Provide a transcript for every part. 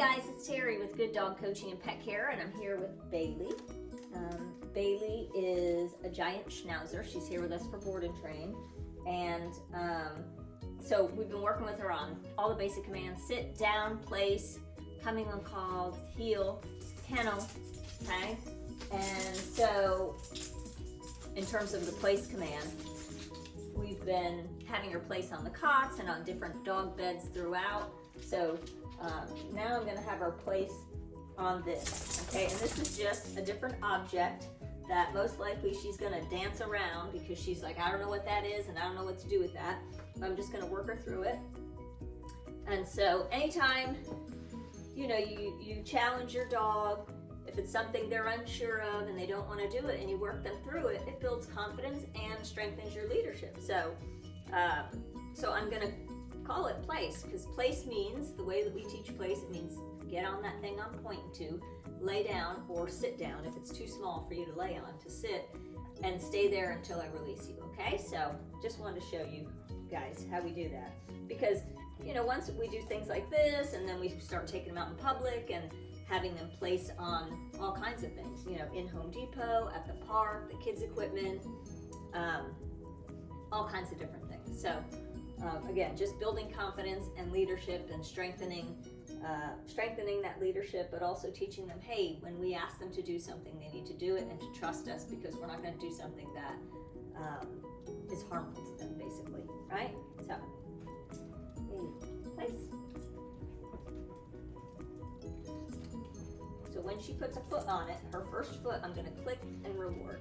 guys, it's Terry with Good Dog Coaching and Pet Care, and I'm here with Bailey. Bailey is a giant schnauzer. She's here with us for board and train, and so we've been working with her on all the basic commands: sit, down, place, coming on call, heel, kennel, okay? And so in terms of the place command, we've been having her place on the cots and on different dog beds throughout. So now I'm gonna have her place on this, okay? And this is just a different object that most likely she's gonna dance around because she's like, I don't know what that is and I don't know what to do with that. But I'm just gonna work her through it. And so anytime, you know, you challenge your dog, if it's something they're unsure of and they don't wanna do it and you work them through it, it builds confidence and strengthens your leadership. So, so I'm gonna call it place, because place means, the way that we teach place, it means get on that thing I'm pointing to, lay down or sit down if it's too small for you to lay on, to sit, and stay there until I release you, okay? So just wanted to show you guys how we do that, because you know, once we do things like this and then we start taking them out in public and having them place on all kinds of things, you know, in Home Depot, at the park, the kids equipment, all kinds of different things. So again, just building confidence and leadership and strengthening that leadership, but also teaching them, hey, when we ask them to do something, they need to do it and to trust us, because we're not going to do something that is harmful to them, basically, right? So, place. So when she puts a foot on it, her first foot, I'm going to click and reward.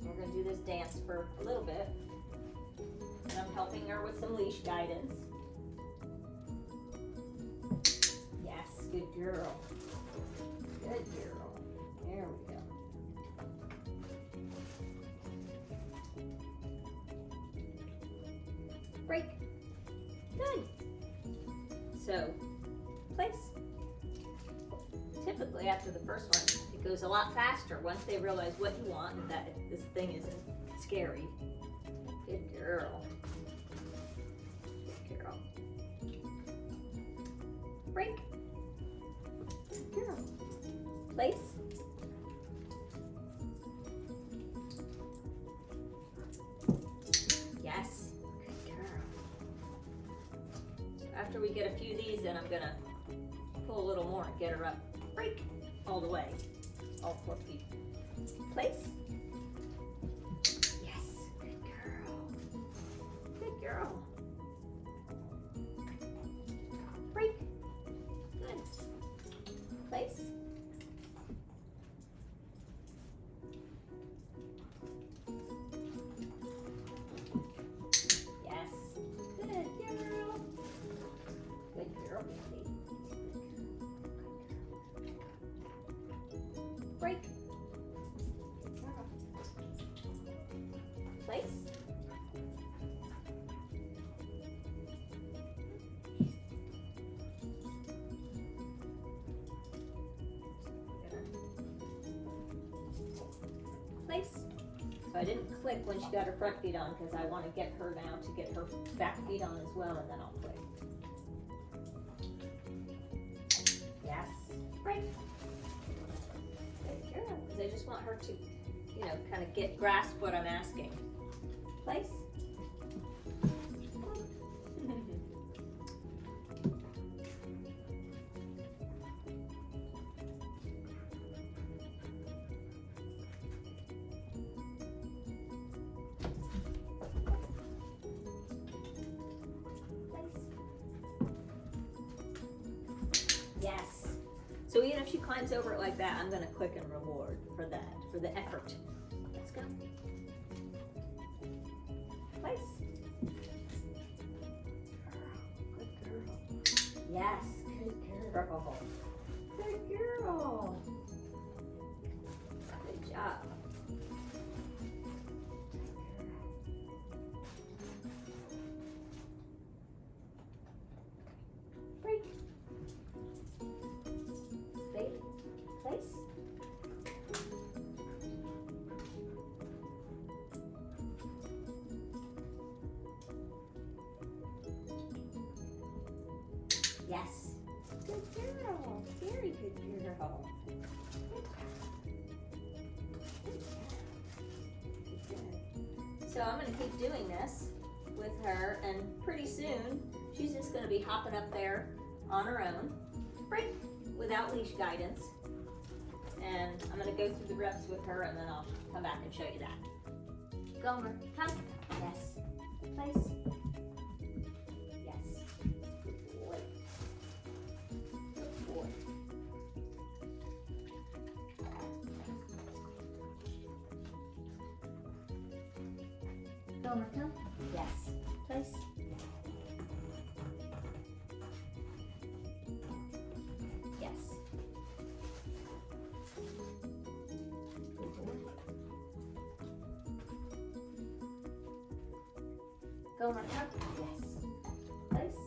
We're going to do this dance for a little bit, and I'm helping her with some leash guidance. Yes, good girl. Good girl. There we go. Break. Good. So, place. Typically, after the first one, it goes a lot faster once they realize what you want and that this thing isn't scary. Good girl. Good girl. Break. Good girl. Place. Yes. Good girl. So after we get a few of these, then I'm gonna pull a little more and get her up. Break. All the way. All 4 feet. Place. Yes. Good girl. Good girl. Break. Good. Place. Yes. Good girl. Good girl, baby. Break. Place. Place. So I didn't click when she got her front feet on because I want to get her now to get her back feet on as well, and then I'll click. Yes. Break. Because I just want her to, you know, kind of grasp what I'm asking. Place. Yes. So even if she climbs over it like that, I'm going to click and reward for that, for the effort. Let's go. Place. Good girl. Yes, good girl. Good girl. Good job. Break. Place. Yes. Good girl. Very good girl. So I'm going to keep doing this with her, and pretty soon she's just going to be hopping up there on her own, right, without leash guidance. And I'm going to go through the reps with her, and then I'll come back and show you that. Gomer, come. Yes. Place. Yes. Good boy. Good boy. Gomer, come. Yes. Place. Yes. Good boy. Gomer, come. Yes. Place.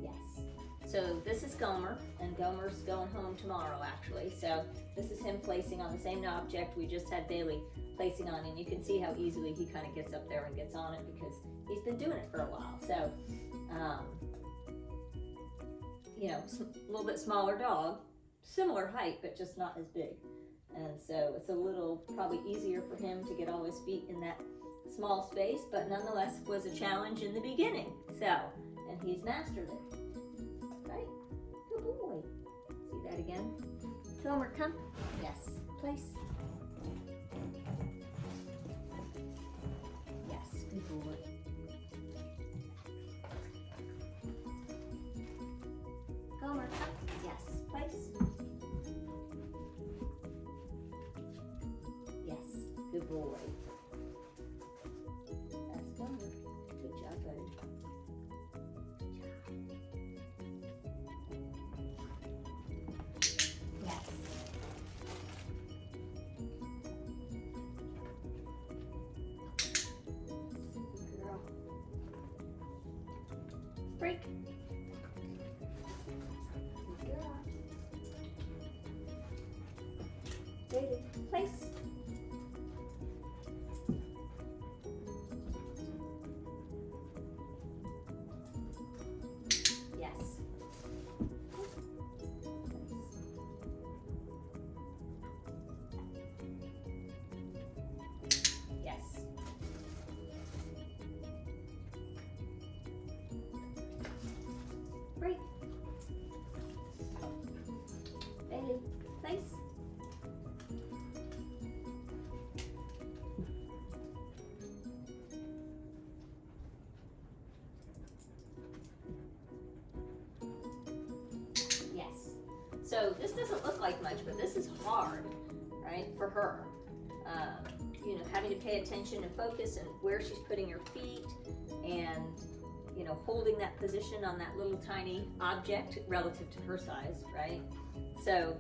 Yes. So this is Gomer, and Gomer's going home tomorrow actually. So this is him placing on the same object we just had Bailey placing on, and you can see how easily he kind of gets up there and gets on it because he's been doing it for a while. So, you know, a little bit smaller dog, similar height, but just not as big. And so it's a little probably easier for him to get all his feet in that small space, but nonetheless was a challenge in the beginning. So, and he's mastered it. Right? Good boy. See that again? Gomer, come. Yes. Place. Yes. Good boy. Gomer, come. Yes. Place. Yes. Good boy. That's Gomer. Good job, buddy. Yes. Good girl. Break. Good girl. David, place. Yes. Yes. Break. Bailey, place. Yes. So this doesn't look like much, but this is hard, right, for her. You know, having to pay attention and focus and where she's putting her feet and, you know, holding that position on that little tiny object relative to her size, right? So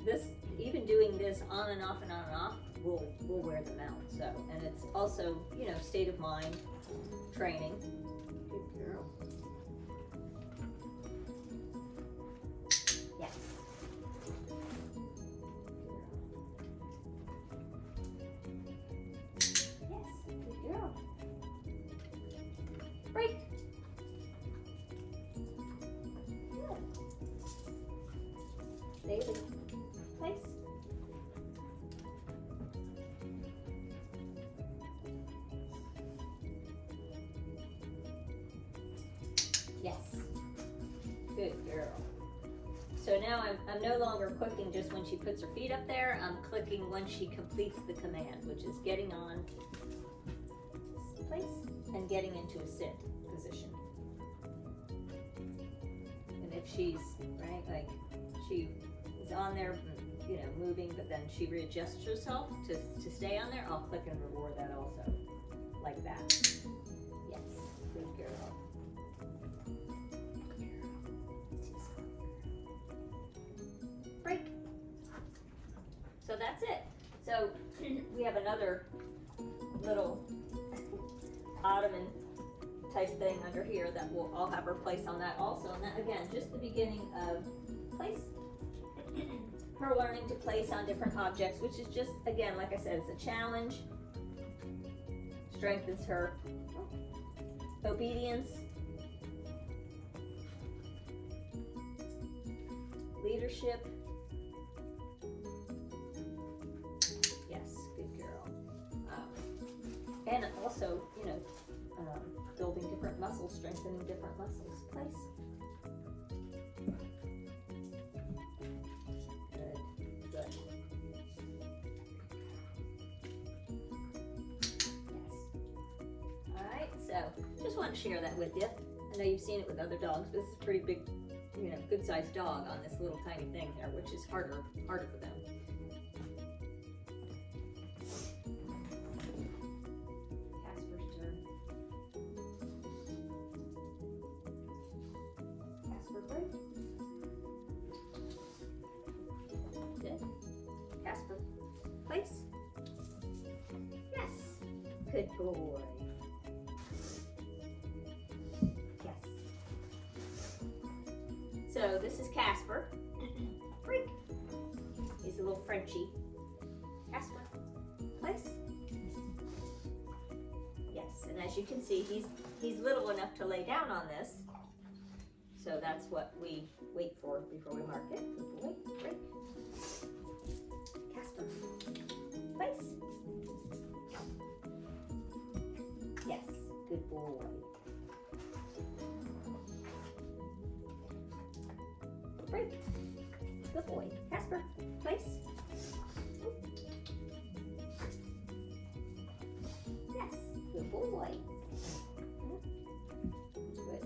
this, even doing this on and off and on and off will wear them out. So, and it's also, you know, state of mind training. Good girl. Yes. Yes, good girl. Break. Good. David, place. Yes. Good girl. So now I'm no longer clicking just when she puts her feet up there. I'm clicking when she completes the command, which is getting on place and getting into a sit position. And if she's, right, like she is on there, you know, moving, but then she readjusts herself to stay on there, I'll click and reward that also, like that. Yes, good girl. Break. So that's it. So we have another little ottoman type thing under here that I'll have her place on that also. And that, again, just the beginning of place. Her learning to place on different objects, which is just, again, like I said, it's a challenge. Strengthens her obedience, leadership. Yes, good girl. And also, building different muscles, strengthening different muscles. Place. Good, good. Yes. All right, so just want to share that with you. I know you've seen it with other dogs, but this is a pretty big, good-sized dog on this little tiny thing there, which is harder for them. Casper's turn. Casper, break. Good. Casper, place. Yes. Good boy. So this is Casper. Freak. He's a little Frenchie. Casper, place. Yes, and as you can see, he's little enough to lay down on this. So that's what we wait for before we mark it. Good boy. Freak. Casper, place. Yes, good boy. Break. Good boy. Casper, place. Yes, good boy. Good.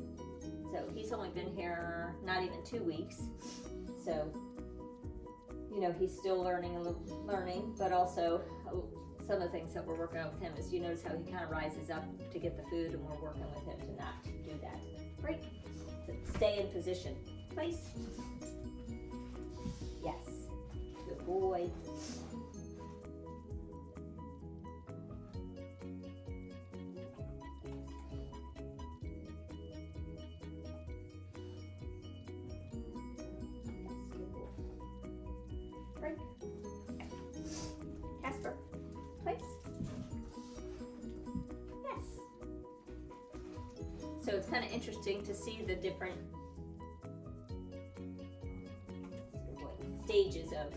So he's only been here not even 2 weeks. So, he's still learning, but also some of the things that we're working on with him is you notice how he kind of rises up to get the food, and we're working with him to not do that. Break. So stay in position. Place. Yes. Good boy. Break. Casper, place. Yes. So it's kind of interesting to see the different stages of,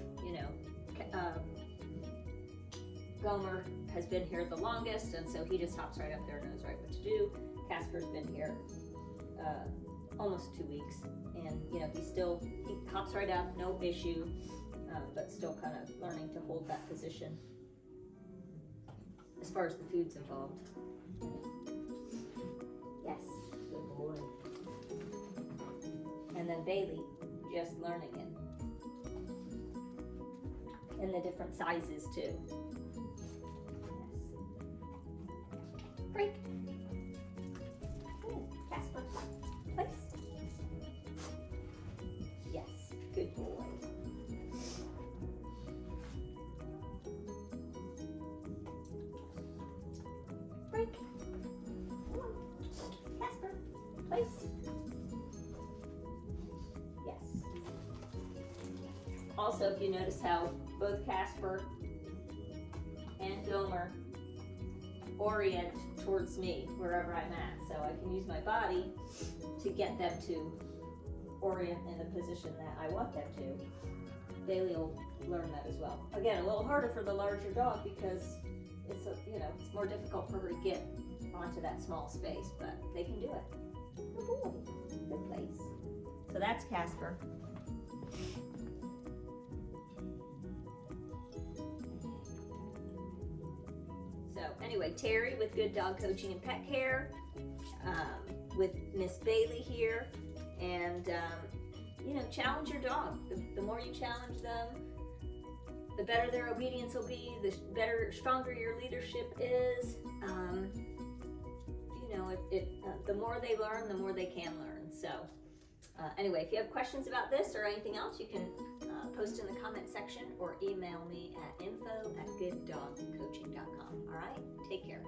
Gomer has been here the longest, and so he just hops right up there and knows right what to do. Casper's been here almost 2 weeks, and he hops right up, no issue, but still kind of learning to hold that position as far as the food's involved. Yes, good boy. And then Bailey, just learning it. And the different sizes too. Yes. Break. Ooh, Casper, place. Yes, good boy. Break. Casper, place. Yes. Also, if you notice how both Casper and Gomer orient towards me wherever I'm at. So I can use my body to get them to orient in the position that I want them to. Bailey will learn that as well. Again, a little harder for the larger dog because it's more difficult for her to get onto that small space, but they can do it. Good boy. Good place. So that's Casper. Anyway, Terry with Good Dog Coaching and Pet Care, with Miss Bailey here, and challenge your dog. The more you challenge them, the better their obedience will be, the stronger your leadership is. The more they learn, the more they can learn. So anyway, if you have questions about this or anything else, you can post in the comment section or email me at info@gooddogcoaching.com. All right, take care.